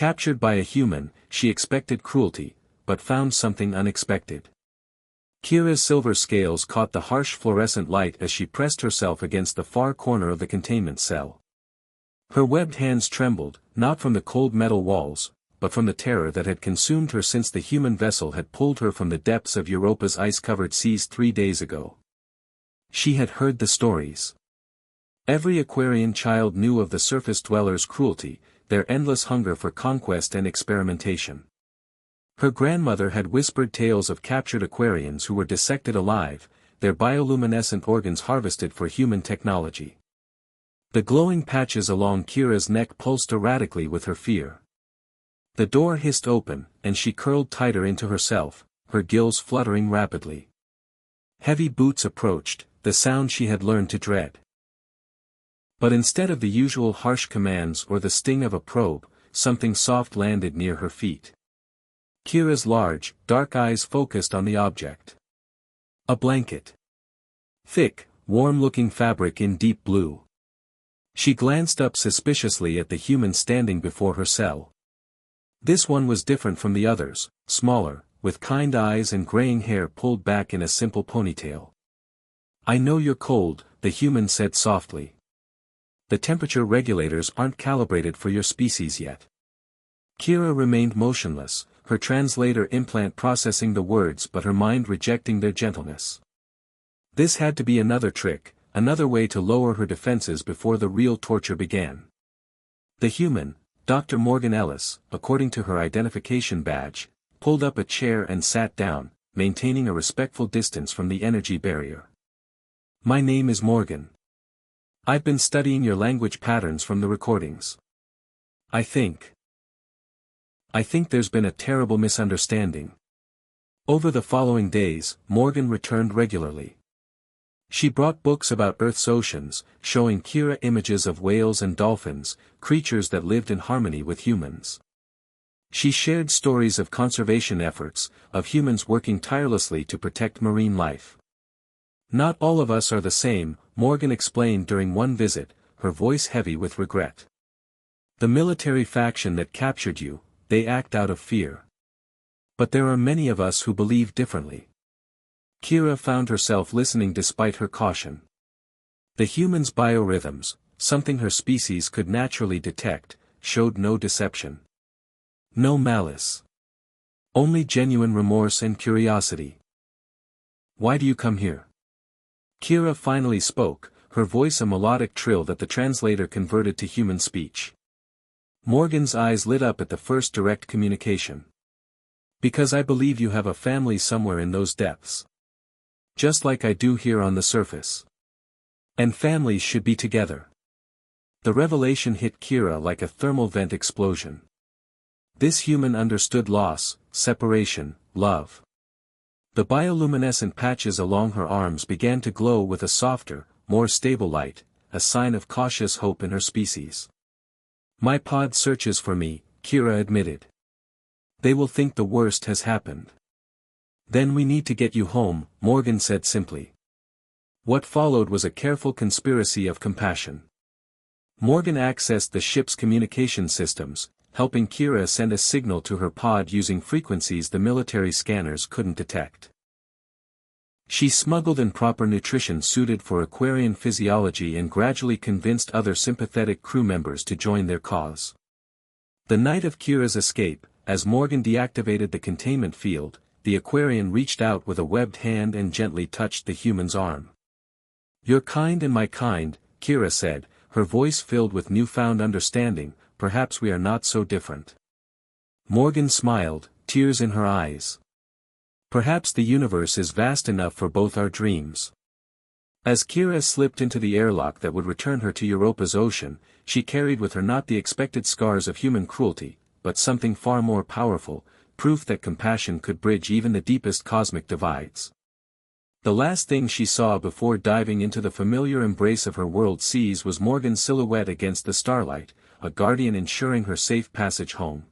Captured by a human, she expected cruelty, but found something unexpected. Kira's silver scales caught the harsh fluorescent light as she pressed herself against the far corner of the containment cell. Her webbed hands trembled, not from the cold metal walls, but from the terror that had consumed her since the human vessel had pulled her from the depths of Europa's ice-covered seas 3 days ago. She had heard the stories. Every Aquarian child knew of the surface dwellers' cruelty, their endless hunger for conquest and experimentation. Her grandmother had whispered tales of captured Aquarians who were dissected alive, their bioluminescent organs harvested for human technology. The glowing patches along Kira's neck pulsed erratically with her fear. The door hissed open, and she curled tighter into herself, her gills fluttering rapidly. Heavy boots approached, the sound she had learned to dread. But instead of the usual harsh commands or the sting of a probe, something soft landed near her feet. Kira's large, dark eyes focused on the object. A blanket. Thick, warm-looking fabric in deep blue. She glanced up suspiciously at the human standing before her cell. This one was different from the others, smaller, with kind eyes and graying hair pulled back in a simple ponytail. "I know you're cold," the human said softly. "The temperature regulators aren't calibrated for your species yet." Kira remained motionless, her translator implant processing the words but her mind rejecting their gentleness. This had to be another trick, another way to lower her defenses before the real torture began. The human, Dr. Morgan Ellis, according to her identification badge, pulled up a chair and sat down, maintaining a respectful distance from the energy barrier. "My name is Morgan. I've been studying your language patterns from the recordings. I think there's been a terrible misunderstanding." Over the following days, Morgan returned regularly. She brought books about Earth's oceans, showing Kira images of whales and dolphins, creatures that lived in harmony with humans. She shared stories of conservation efforts, of humans working tirelessly to protect marine life. "Not all of us are the same," Morgan explained during one visit, her voice heavy with regret. "The military faction that captured you, they act out of fear. But there are many of us who believe differently." Kira found herself listening despite her caution. The human's biorhythms, something her species could naturally detect, showed no deception. No malice. Only genuine remorse and curiosity. "Why do you come here?" Kira finally spoke, her voice a melodic trill that the translator converted to human speech. Morgan's eyes lit up at the first direct communication. "Because I believe you have a family somewhere in those depths. Just like I do here on the surface. And families should be together." The revelation hit Kira like a thermal vent explosion. This human understood loss, separation, love. The bioluminescent patches along her arms began to glow with a softer, more stable light, a sign of cautious hope in her species. "My pod searches for me," Kira admitted. "They will think the worst has happened. Then we need to get you home," Morgan said simply. What followed was a careful conspiracy of compassion. Morgan accessed the ship's communication systems, helping Kira send a signal to her pod using frequencies the military scanners couldn't detect. She smuggled in proper nutrition suited for Aquarian physiology and gradually convinced other sympathetic crew members to join their cause. The night of Kira's escape, as Morgan deactivated the containment field, the Aquarian reached out with a webbed hand and gently touched the human's arm. "Your kind and my kind," Kira said, her voice filled with newfound understanding, "perhaps we are not so different." Morgan smiled, tears in her eyes. "Perhaps the universe is vast enough for both our dreams." As Kira slipped into the airlock that would return her to Europa's ocean, she carried with her not the expected scars of human cruelty, but something far more powerful, proof that compassion could bridge even the deepest cosmic divides. The last thing she saw before diving into the familiar embrace of her world seas was Morgan's silhouette against the starlight, a guardian ensuring her safe passage home.